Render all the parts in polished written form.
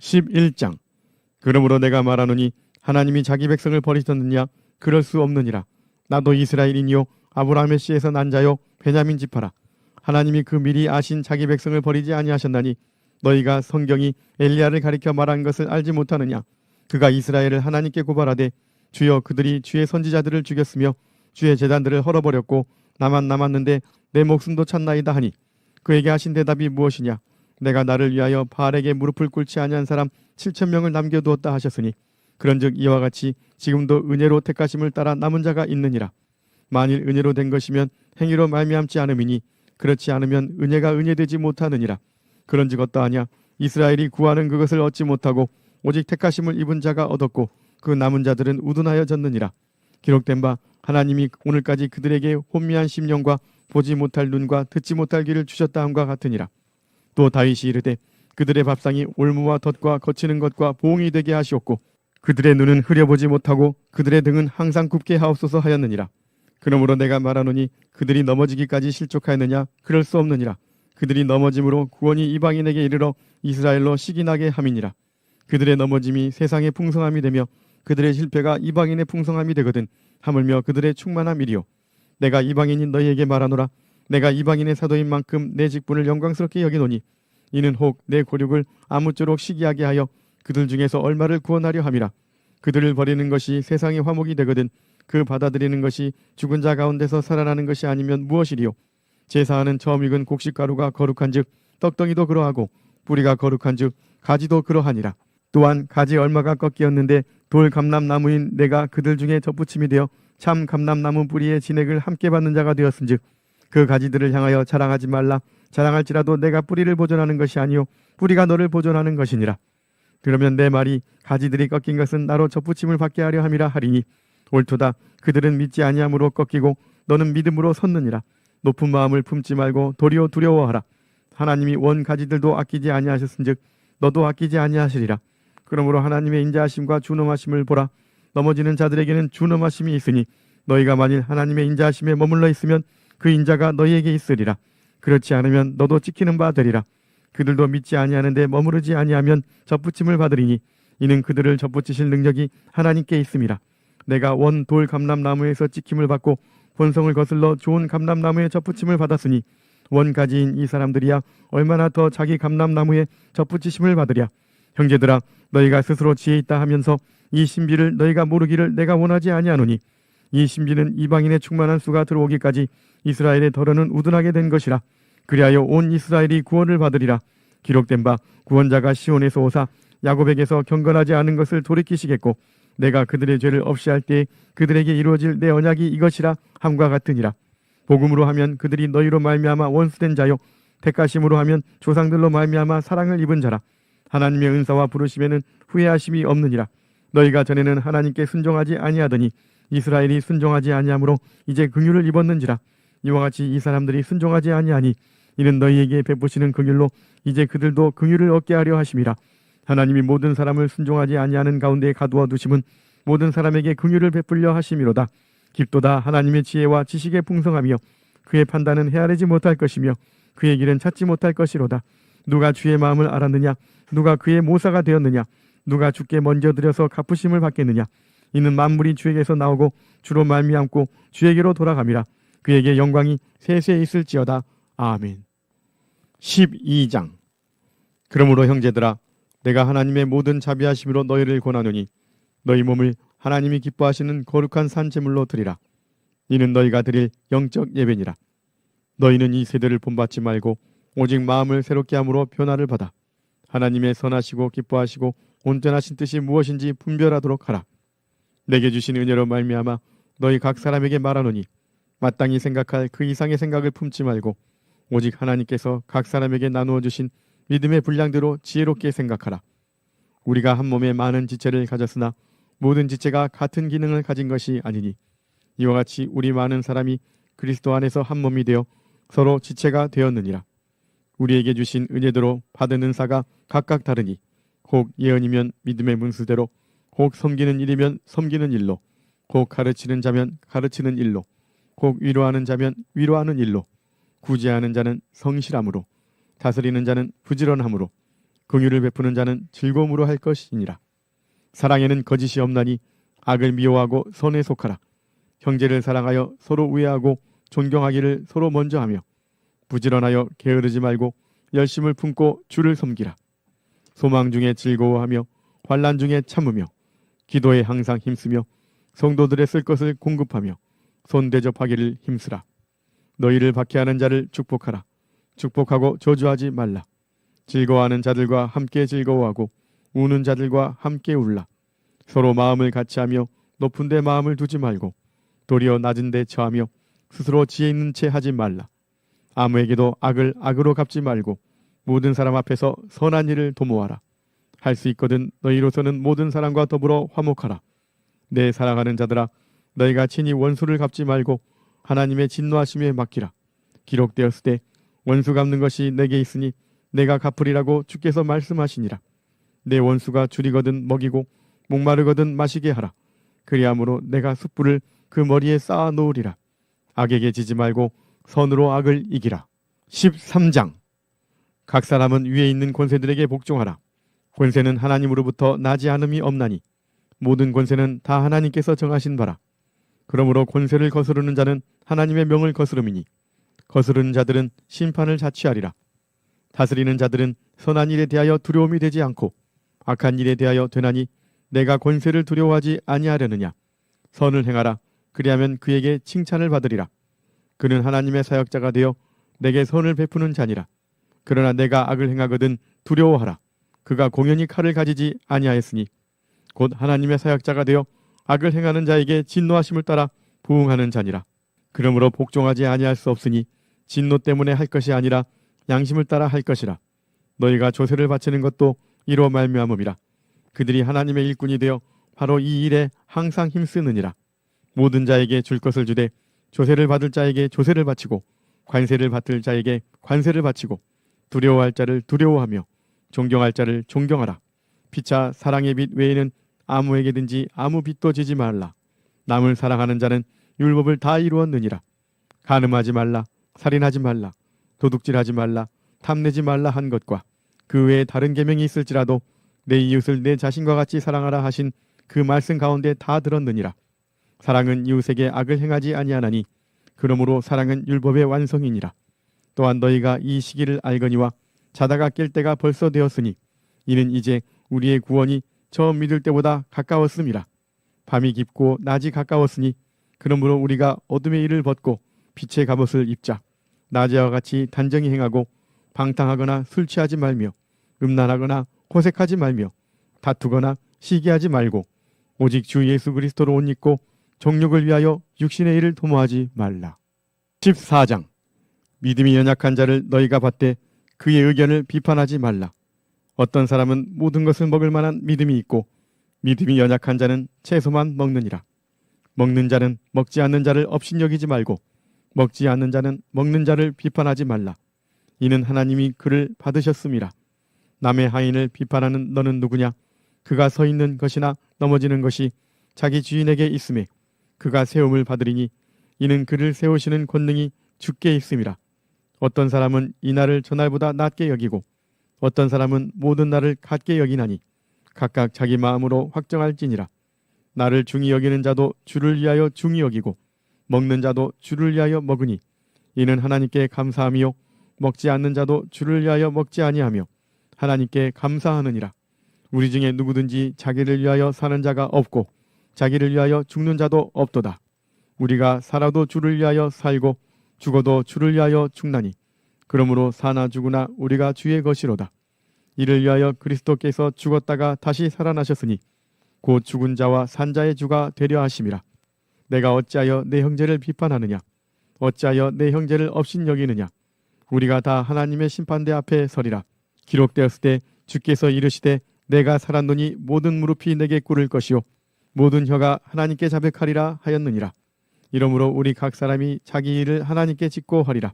11장. 그러므로 내가 말하노니 하나님이 자기 백성을 버리셨느냐? 그럴 수 없느니라. 나도 이스라엘인이요 아브라함의 씨에서 난 자요 베냐민 지파라. 하나님이 그 미리 아신 자기 백성을 버리지 아니하셨나니 너희가 성경이 엘리야를 가리켜 말한 것을 알지 못하느냐? 그가 이스라엘을 하나님께 고발하되 주여 그들이 주의 선지자들을 죽였으며 주의 제단들을 헐어버렸고 나만 남았는데 내 목숨도 찾나이다 하니 그에게 하신 대답이 무엇이냐? 내가 나를 위하여 바알에게 무릎을 꿇지 아니한 사람 7,000명을 남겨두었다 하셨으니 그런즉 이와 같이 지금도 은혜로 택하심을 따라 남은 자가 있느니라. 만일 은혜로 된 것이면 행위로 말미암지 않음이니 그렇지 않으면 은혜가 은혜되지 못하느니라. 그런즉 어떠하냐? 이스라엘이 구하는 그것을 얻지 못하고 오직 택하심을 입은 자가 얻었고 그 남은 자들은 우둔하여졌느니라. 기록된 바 하나님이 오늘까지 그들에게 혼미한 심령과 보지 못할 눈과 듣지 못할 귀를 주셨다 함과 같으니라. 또 다윗이 이르되 그들의 밥상이 올무와 덫과 거치는 것과 보응이 되게 하시옵고 그들의 눈은 흐려보지 못하고 그들의 등은 항상 굽게 하옵소서 하였느니라. 그러므로 내가 말하노니 그들이 넘어지기까지 실족하였느냐? 그럴 수 없느니라. 그들이 넘어짐으로 구원이 이방인에게 이르러 이스라엘로 시기나게 함이니라. 그들의 넘어짐이 세상의 풍성함이 되며 그들의 실패가 이방인의 풍성함이 되거든 하물며 그들의 충만함이리요. 내가 이방인인 너희에게 말하노라. 내가 이방인의 사도인 만큼 내 직분을 영광스럽게 여기노니 이는 혹 내 고륙을 아무쪼록 시기하게 하여 그들 중에서 얼마를 구원하려 함이라. 그들을 버리는 것이 세상의 화목이 되거든 그 받아들이는 것이 죽은 자 가운데서 살아나는 것이 아니면 무엇이리요. 제사하는 처음 익은 곡식가루가 거룩한즉 떡덩이도 그러하고 뿌리가 거룩한즉 가지도 그러하니라. 또한 가지 얼마가 꺾이었는데 돌 감람나무인 내가 그들 중에 접붙임이 되어 참 감람나무 뿌리의 진액을 함께 받는 자가 되었은즉 그 가지들을 향하여 자랑하지 말라. 자랑할지라도 내가 뿌리를 보존하는 것이 아니요 뿌리가 너를 보존하는 것이니라. 그러면 내 말이 가지들이 꺾인 것은 나로 접붙임을 받게 하려 함이라 하리니 옳도다. 그들은 믿지 아니함으로 꺾이고 너는 믿음으로 섰느니라. 높은 마음을 품지 말고 도리어 두려워하라. 하나님이 원 가지들도 아끼지 아니하셨은즉 너도 아끼지 아니하시리라. 그러므로 하나님의 인자하심과 준엄하심을 보라. 넘어지는 자들에게는 준엄하심이 있으니 너희가 만일 하나님의 인자하심에 머물러 있으면 그 인자가 너희에게 있으리라. 그렇지 않으면 너도 찍히는 바 되리라. 그들도 믿지 아니하는데 머무르지 아니하면 접붙임을 받으리니 이는 그들을 접붙이실 능력이 하나님께 있음이라. 내가 원 돌 감람나무에서 찍힘을 받고 본성을 거슬러 좋은 감람나무에 접붙임을 받았으니 원가지인 이 사람들이야 얼마나 더 자기 감람나무에 접붙이심을 받으랴. 형제들아 너희가 스스로 지혜 있다 하면서 이 신비를 너희가 모르기를 내가 원하지 아니하노니 이 신비는 이방인의 충만한 수가 들어오기까지 이스라엘의 덜어는 우둔하게 된 것이라. 그리하여 온 이스라엘이 구원을 받으리라. 기록된 바 구원자가 시온에서 오사 야곱에게서 경건하지 않은 것을 돌이키시겠고 내가 그들의 죄를 없이 할 때에 그들에게 이루어질 내 언약이 이것이라 함과 같으니라. 복음으로 하면 그들이 너희로 말미암아 원수된 자요 택하심으로 하면 조상들로 말미암아 사랑을 입은 자라. 하나님의 은사와 부르심에는 후회하심이 없느니라. 너희가 전에는 하나님께 순종하지 아니하더니 이스라엘이 순종하지 아니하므로 이제 긍휼을 입었는지라. 이와 같이 이 사람들이 순종하지 아니하니 이는 너희에게 베푸시는 긍휼로 이제 그들도 긍휼을 얻게 하려 하심이라. 하나님이 모든 사람을 순종하지 아니하는 가운데 가두어 두심은 모든 사람에게 긍휼을 베풀려 하심이로다. 깊도다 하나님의 지혜와 지식의 풍성함이여 그의 판단은 헤아리지 못할 것이며 그의 길은 찾지 못할 것이로다. 누가 주의 마음을 알았느냐? 누가 그의 모사가 되었느냐? 누가 주께 먼저 드려서 갚으심을 받겠느냐? 이는 만물이 주에게서 나오고 주로 말미암고 주에게로 돌아감이라. 그에게 영광이 세세 있을지어다. 아멘. 12장. 그러므로 형제들아 내가 하나님의 모든 자비하심으로 너희를 권하노니 너희 몸을 하나님이 기뻐하시는 거룩한 산제물로 드리라. 이는 너희가 드릴 영적 예배니라. 너희는 이 세대를 본받지 말고 오직 마음을 새롭게 함으로 변화를 받아 하나님의 선하시고 기뻐하시고 온전하신 뜻이 무엇인지 분별하도록 하라. 내게 주신 은혜로 말미암아 너희 각 사람에게 말하노니 마땅히 생각할 그 이상의 생각을 품지 말고 오직 하나님께서 각 사람에게 나누어 주신 믿음의 분량대로 지혜롭게 생각하라. 우리가 한 몸에 많은 지체를 가졌으나 모든 지체가 같은 기능을 가진 것이 아니니 이와 같이 우리 많은 사람이 그리스도 안에서 한 몸이 되어 서로 지체가 되었느니라. 우리에게 주신 은혜대로 받은 은사가 각각 다르니 혹 예언이면 믿음의 문수대로, 혹 섬기는 일이면 섬기는 일로, 혹 가르치는 자면 가르치는 일로, 혹 위로하는 자면 위로하는 일로, 구제하는 자는 성실함으로, 다스리는 자는 부지런함으로, 그 긍휼을 베푸는 자는 즐거움으로 할 것이니라. 사랑에는 거짓이 없나니 악을 미워하고 선에 속하라. 형제를 사랑하여 서로 우애하고 존경하기를 서로 먼저 하며 부지런하여 게으르지 말고 열심을 품고 주를 섬기라. 소망 중에 즐거워하며 환난 중에 참으며 기도에 항상 힘쓰며 성도들의 쓸 것을 공급하며 손 대접하기를 힘쓰라. 너희를 박해하는 자를 축복하라. 축복하고 저주하지 말라. 즐거워하는 자들과 함께 즐거워하고 우는 자들과 함께 울라. 서로 마음을 같이하며 높은 데 마음을 두지 말고 도리어 낮은 데 처하며 스스로 지혜 있는 채 하지 말라. 아무에게도 악을 악으로 갚지 말고 모든 사람 앞에서 선한 일을 도모하라. 할 수 있거든 너희로서는 모든 사람과 더불어 화목하라. 내 사랑하는 자들아, 너희가 친히 원수를 갚지 말고 하나님의 진노하심에 맡기라. 기록되었을 때 원수 갚는 것이 내게 있으니 내가 갚으리라고 주께서 말씀하시니라. 내 원수가 줄이거든 먹이고 목마르거든 마시게 하라. 그리함으로 내가 숯불을 그 머리에 쌓아 놓으리라. 악에게 지지 말고 선으로 악을 이기라. 13장. 각 사람은 위에 있는 권세들에게 복종하라. 권세는 하나님으로부터 나지 않음이 없나니 모든 권세는 다 하나님께서 정하신 바라. 그러므로 권세를 거스르는 자는 하나님의 명을 거스름이니 거스르는 자들은 심판을 자취하리라. 다스리는 자들은 선한 일에 대하여 두려움이 되지 않고 악한 일에 대하여 되나니 내가 권세를 두려워하지 아니하려느냐. 선을 행하라. 그리하면 그에게 칭찬을 받으리라. 그는 하나님의 사역자가 되어 내게 선을 베푸는 자니라. 그러나 내가 악을 행하거든 두려워하라. 그가 공연히 칼을 가지지 아니하였으니 곧 하나님의 사역자가 되어 악을 행하는 자에게 진노하심을 따라 부응하는 자니라. 그러므로 복종하지 아니할 수 없으니 진노 때문에 할 것이 아니라 양심을 따라 할 것이라. 너희가 조세를 바치는 것도 이로 말미암음이라. 그들이 하나님의 일꾼이 되어 바로 이 일에 항상 힘쓰느니라. 모든 자에게 줄 것을 주되 조세를 받을 자에게 조세를 바치고 관세를 받을 자에게 관세를 바치고 두려워할 자를 두려워하며 존경할 자를 존경하라. 피차 사랑의 빛 외에는 아무에게든지 아무 빚도 지지 말라. 남을 사랑하는 자는 율법을 다 이루었느니라. 간음하지 말라. 살인하지 말라. 도둑질하지 말라. 탐내지 말라 한 것과 그 외에 다른 계명이 있을지라도 내 이웃을 내 자신과 같이 사랑하라 하신 그 말씀 가운데 다 들었느니라. 사랑은 이웃에게 악을 행하지 아니하나니 그러므로 사랑은 율법의 완성이니라. 또한 너희가 이 시기를 알거니와 자다가 깰 때가 벌써 되었으니 이는 이제 우리의 구원이 처음 믿을 때보다 가까웠음이라. 밤이 깊고 낮이 가까웠으니 그러므로 우리가 어둠의 일을 벗고 빛의 갑옷을 입자. 낮에와 같이 단정히 행하고 방탕하거나 술 취하지 말며 음란하거나 호색하지 말며 다투거나 시기하지 말고 오직 주 예수 그리스도로 옷 입고 정욕을 위하여 육신의 일을 도모하지 말라. 14장. 믿음이 연약한 자를 너희가 받되 그의 의견을 비판하지 말라. 어떤 사람은 모든 것을 먹을 만한 믿음이 있고 믿음이 연약한 자는 채소만 먹느니라. 먹는 자는 먹지 않는 자를 업신여기지 말고 먹지 않는 자는 먹는 자를 비판하지 말라. 이는 하나님이 그를 받으셨음이라. 남의 하인을 비판하는 너는 누구냐? 그가 서 있는 것이나 넘어지는 것이 자기 주인에게 있음에 그가 세움을 받으리니 이는 그를 세우시는 권능이 주께 있음이라. 어떤 사람은 이 날을 저날보다 낮게 여기고 어떤 사람은 모든 날을 같게 여기나니 각각 자기 마음으로 확정할지니라. 나를 중히 여기는 자도 주를 위하여 중히 여기고 먹는 자도 주를 위하여 먹으니 이는 하나님께 감사함이요 먹지 않는 자도 주를 위하여 먹지 아니하며 하나님께 감사하느니라. 우리 중에 누구든지 자기를 위하여 사는 자가 없고 자기를 위하여 죽는 자도 없도다. 우리가 살아도 주를 위하여 살고 죽어도 주를 위하여 죽나니 그러므로 사나 죽으나 우리가 주의 것이로다. 이를 위하여 그리스도께서 죽었다가 다시 살아나셨으니 곧 죽은 자와 산 자의 주가 되려 하심이라. 내가 어찌하여 내 형제를 비판하느냐? 어찌하여 내 형제를 업신여기느냐? 우리가 다 하나님의 심판대 앞에 서리라. 기록되었을 때 주께서 이르시되 내가 살았노니 모든 무릎이 내게 꿇을 것이요 모든 혀가 하나님께 자백하리라 하였느니라. 이러므로 우리 각 사람이 자기 일을 하나님께 짓고 하리라.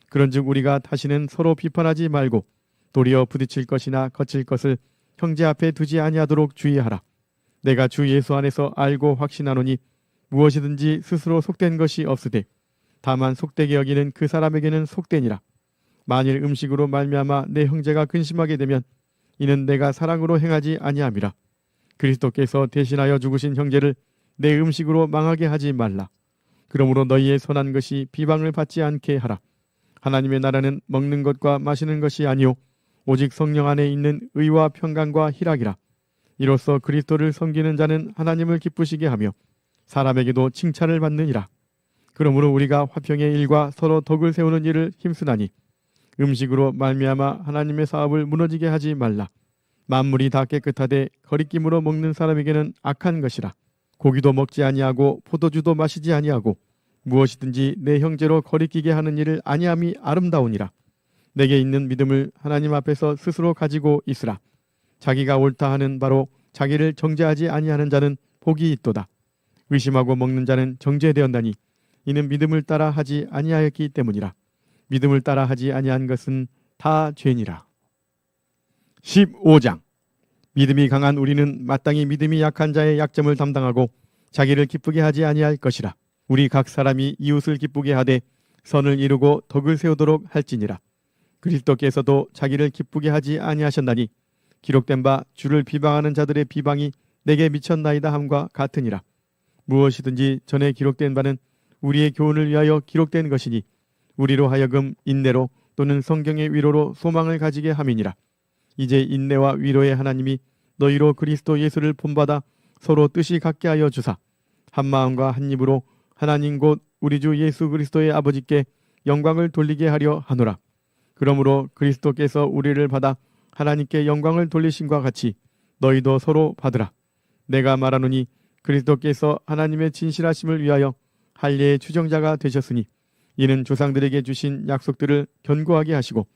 그런즉 우리가 다시는 서로 비판하지 말고 도리어 부딪힐 것이나 거칠 것을 형제 앞에 두지 아니하도록 주의하라. 내가 주 예수 안에서 알고 확신하노니 무엇이든지 스스로 속된 것이 없으되 다만 속되게 여기는 그 사람에게는 속되니라. 만일 음식으로 말미암아 내 형제가 근심하게 되면 이는 내가 사랑으로 행하지 아니함이라. 그리스도께서 대신하여 죽으신 형제를 내 음식으로 망하게 하지 말라. 그러므로 너희의 선한 것이 비방을 받지 않게 하라. 하나님의 나라는 먹는 것과 마시는 것이 아니요 오직 성령 안에 있는 의와 평강과 희락이라. 이로써 그리스도를 섬기는 자는 하나님을 기쁘시게 하며 사람에게도 칭찬을 받느니라. 그러므로 우리가 화평의 일과 서로 덕을 세우는 일을 힘쓰나니 음식으로 말미암아 하나님의 사업을 무너지게 하지 말라. 만물이 다 깨끗하되 거리낌으로 먹는 사람에게는 악한 것이라. 고기도 먹지 아니하고 포도주도 마시지 아니하고 무엇이든지 내 형제로 거리끼게 하는 일을 아니함이 아름다우니라. 내게 있는 믿음을 하나님 앞에서 스스로 가지고 있으라. 자기가 옳다 하는 바로 자기를 정죄하지 아니하는 자는 복이 있도다. 의심하고 먹는 자는 정죄되었나니 이는 믿음을 따라 하지 아니하였기 때문이라. 믿음을 따라 하지 아니한 것은 다 죄니라. 15장. 믿음이 강한 우리는 마땅히 믿음이 약한 자의 약점을 담당하고 자기를 기쁘게 하지 아니할 것이라. 우리 각 사람이 이웃을 기쁘게 하되 선을 이루고 덕을 세우도록 할지니라. 그리스도께서도 자기를 기쁘게 하지 아니하셨나니 기록된 바 주를 비방하는 자들의 비방이 내게 미쳤나이다 함과 같으니라. 무엇이든지 전에 기록된 바는 우리의 교훈을 위하여 기록된 것이니 우리로 하여금 인내로 또는 성경의 위로로 소망을 가지게 함이니라. 이제 인내와 위로의 하나님이 너희로 그리스도 예수를 본받아 서로 뜻이 같게 하여 주사 한 마음과 한 입으로 하나님 곧 우리 주 예수 그리스도의 아버지께 영광을 돌리게 하려 하노라. 그러므로 그리스도께서 우리를 받아 하나님께 영광을 돌리심과 같이 너희도 서로 받으라. 내가 말하노니 그리스도께서 하나님의 진실하심을 위하여 할례의 추정자가 되셨으니 이는 조상들에게 주신 약속들을 견고하게 하시고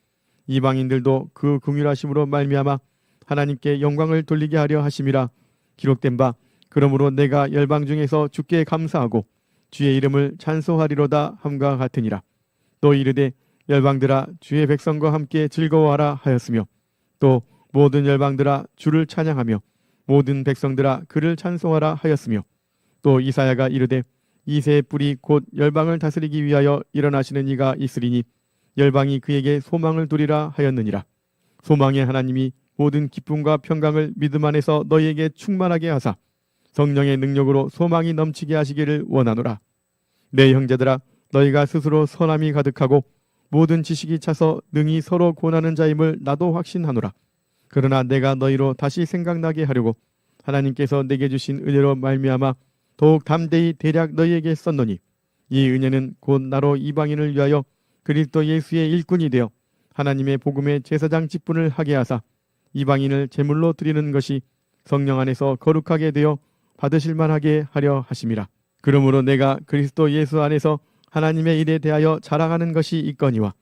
이방인들도 그 긍휼하심으로 말미암아 하나님께 영광을 돌리게 하려 하심이라. 기록된 바 그러므로 내가 열방 중에서 주께 감사하고 주의 이름을 찬송하리로다 함과 같으니라. 또 이르되 열방들아 주의 백성과 함께 즐거워하라 하였으며 또 모든 열방들아 주를 찬양하며 모든 백성들아 그를 찬송하라 하였으며 또 이사야가 이르되 이새의 뿔이 곧 열방을 다스리기 위하여 일어나시는 이가 있으리니 열방이 그에게 소망을 두리라 하였느니라. 소망의 하나님이 모든 기쁨과 평강을 믿음 안에서 너희에게 충만하게 하사 성령의 능력으로 소망이 넘치게 하시기를 원하노라. 내 형제들아 너희가 스스로 선함이 가득하고 모든 지식이 차서 능히 서로 고나는 자임을 나도 확신하노라. 그러나 내가 너희로 다시 생각나게 하려고 하나님께서 내게 주신 은혜로 말미암아 더욱 담대히 대략 너희에게 썼노니 이 은혜는 곧 나로 이방인을 위하여 그리스도 예수의 일꾼이 되어 하나님의 복음의 제사장 직분을 하게 하사 이방인을 제물로 드리는 것이 성령 안에서 거룩하게 되어 받으실 만하게 하려 하심이라. 그러므로 내가 그리스도 예수 안에서 하나님의 일에 대하여 자랑하는 것이 있거니와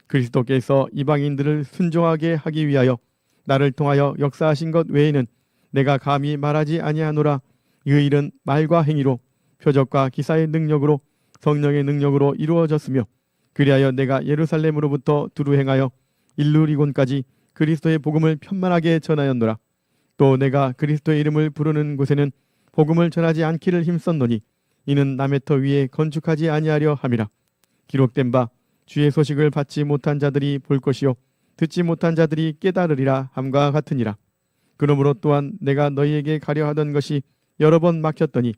그리스도께서 이방인들을 순종하게 하기 위하여 나를 통하여 역사하신 것 외에는 내가 감히 말하지 아니하노라. 이 일은 말과 행위로 표적과 기사의 능력으로 성령의 능력으로 이루어졌으며 그리하여 내가 예루살렘으로부터 두루 행하여 일루리곤까지 그리스도의 복음을 편만하게 전하였노라. 또 내가 그리스도의 이름을 부르는 곳에는 복음을 전하지 않기를 힘썼노니 이는 남의 터 위에 건축하지 아니하려 함이라. 기록된 바 주의 소식을 받지 못한 자들이 볼 것이요 듣지 못한 자들이 깨달으리라 함과 같으니라. 그러므로 또한 내가 너희에게 가려 하던 것이 여러 번 막혔더니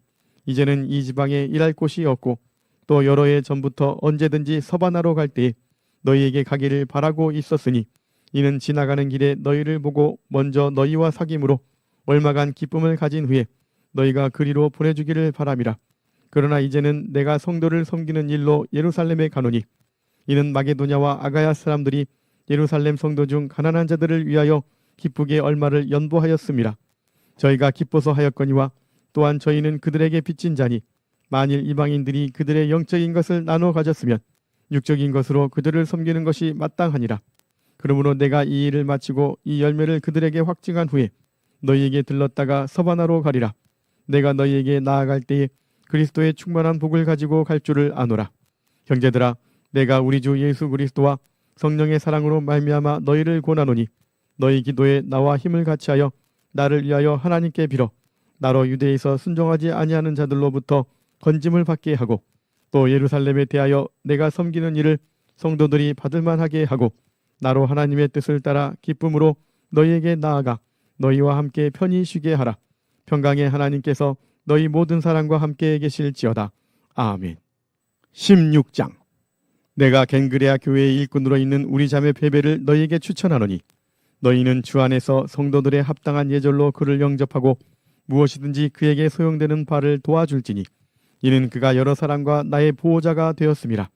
이제는 이 지방에 일할 곳이 없고 또 여러 해 전부터 언제든지 서바나로 갈 때에 너희에게 가기를 바라고 있었으니 이는 지나가는 길에 너희를 보고 먼저 너희와 사귐으로 얼마간 기쁨을 가진 후에 너희가 그리로 보내주기를 바람이라. 그러나 이제는 내가 성도를 섬기는 일로 예루살렘에 가노니 이는 마게도냐와 아가야 사람들이 예루살렘 성도 중 가난한 자들을 위하여 기쁘게 얼마를 연보하였음이라. 저희가 기뻐서 하였거니와 또한 저희는 그들에게 빚진 자니 만일 이방인들이 그들의 영적인 것을 나눠 가졌으면 육적인 것으로 그들을 섬기는 것이 마땅하니라. 그러므로 내가 이 일을 마치고 이 열매를 그들에게 확증한 후에 너희에게 들렀다가 서바나로 가리라. 내가 너희에게 나아갈 때에 그리스도의 충만한 복을 가지고 갈 줄을 아노라. 형제들아 내가 우리 주 예수 그리스도와 성령의 사랑으로 말미암아 너희를 권하노니 너희 기도에 나와 힘을 같이하여 나를 위하여 하나님께 빌어 나로 유대에서 순종하지 아니하는 자들로부터 건짐을 받게 하고 또 예루살렘에 대하여 내가 섬기는 일을 성도들이 받을 만하게 하고 나로 하나님의 뜻을 따라 기쁨으로 너희에게 나아가 너희와 함께 편히 쉬게 하라. 평강의 하나님께서 너희 모든 사람과 함께 계실지어다. 아멘. 16장. 내가 겐그레아 교회의 일꾼으로 있는 우리 자매 베베를 너희에게 추천하노니 너희는 주 안에서 성도들의 합당한 예절로 그를 영접하고 무엇이든지 그에게 소용되는 바를 도와줄지니 이는 그가 여러 사람과 나의 보호자가 되었음이라.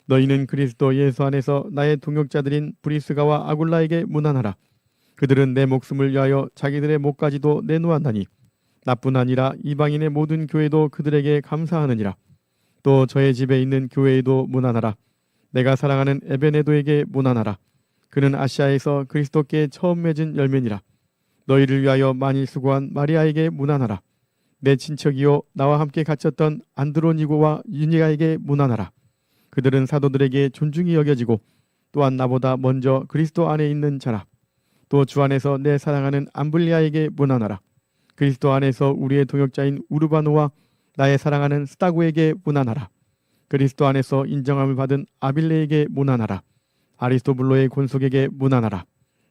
너희는 그리스도 예수 안에서 나의 동역자들인 브리스가와 아굴라에게 문안하라. 그들은 내 목숨을 위하여 자기들의 목까지도 내놓았나니 나뿐 아니라 이방인의 모든 교회도 그들에게 감사하느니라. 또 저의 집에 있는 교회에도 문안하라. 내가 사랑하는 에베네도에게 문안하라. 그는 아시아에서 그리스도께 처음 맺은 열매니라. 너희를 위하여 많이 수고한 마리아에게 문안하라. 내 친척이요 나와 함께 갇혔던 안드로니고와 유니아에게 문안하라. 그들은 사도들에게 존중이 여겨지고 또한 나보다 먼저 그리스도 안에 있는 자라. 또 주 안에서 내 사랑하는 암블리아에게 문안하라. 그리스도 안에서 우리의 동역자인 우르바노와 나의 사랑하는 스타고에게 문안하라. 그리스도 안에서 인정함을 받은 아빌레에게 문안하라. 아리스토블로의 권속에게 문안하라.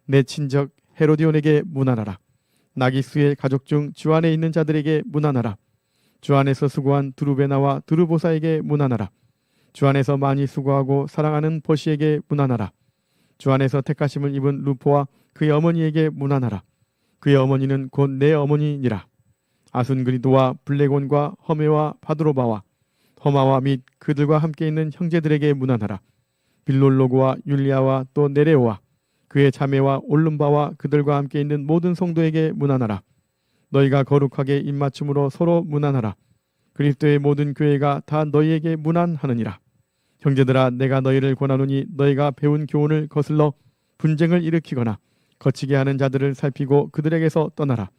내 친척 헤로디온에게 문안하라. 나기수의 가족 중 주 안에 있는 자들에게 문안하라. 주 안에서 수고한 두루베나와 두루보사에게 문안하라. 주 안에서 많이 수고하고 사랑하는 버시에게 문안하라. 주 안에서 택하심을 입은 루포와 그의 어머니에게 문안하라. 그의 어머니는 곧 내 어머니니라. 아순그리도와 블레곤과 허메와 바드로바와 허마와 및 그들과 함께 있는 형제들에게 문안하라. 빌롤로고와 율리아와 또 네레오와 그의 자매와 올름바와 그들과 함께 있는 모든 성도에게 문안하라. 너희가 거룩하게 입맞춤으로 서로 문안하라. 그리스도의 모든 교회가 다 너희에게 문안하느니라. 형제들아, 내가 너희를 권하노니 너희가 배운 교훈을 거슬러 분쟁을 일으키거나 거치게 하는 자들을 살피고 그들에게서 떠나라.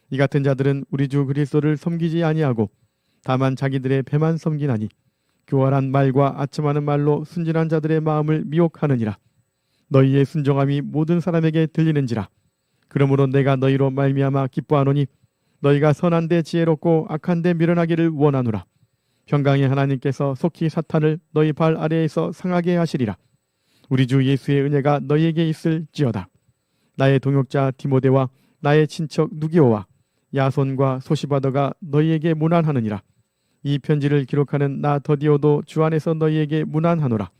이 같은 자들은 우리 주 그리스도를 섬기지 아니하고 다만 자기들의 배만 섬기나니 교활한 말과 아첨하는 말로 순진한 자들의 마음을 미혹하느니라. 너희의 순종함이 모든 사람에게 들리는지라. 그러므로 내가 너희로 말미암아 기뻐하노니 너희가 선한데 지혜롭고 악한데 미련하기를 원하노라. 평강의 하나님께서 속히 사탄을 너희 발 아래에서 상하게 하시리라. 우리 주 예수의 은혜가 너희에게 있을지어다. 나의 동역자 디모데와 나의 친척 누기오와 야손과 소시바더가 너희에게 문안하느니라. 이 편지를 기록하는 나 더디오도 주 안에서 너희에게 문안하노라.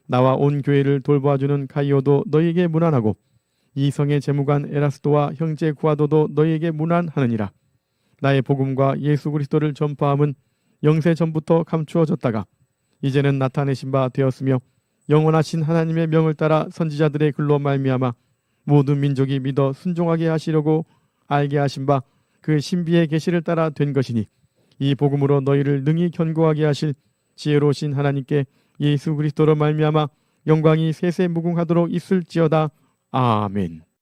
나와 온 교회를 돌보아주는 가이오도 너희에게 문안하고 이 성의 재무관 에라스도와 형제 구아도도 너희에게 문안하느니라. 나의 복음과 예수 그리스도를 전파함은 영세 전부터 감추어졌다가 이제는 나타내신 바 되었으며 영원하신 하나님의 명을 따라 선지자들의 글로 말미암아 모든 민족이 믿어 순종하게 하시려고 알게 하신 바 그 신비의 계시를 따라 된 것이니 이 복음으로 너희를 능히 견고하게 하실 지혜로우신 하나님께 예수 그리스도로 말미암아 영광이 세세 무궁하도록 있을지어다. 아멘.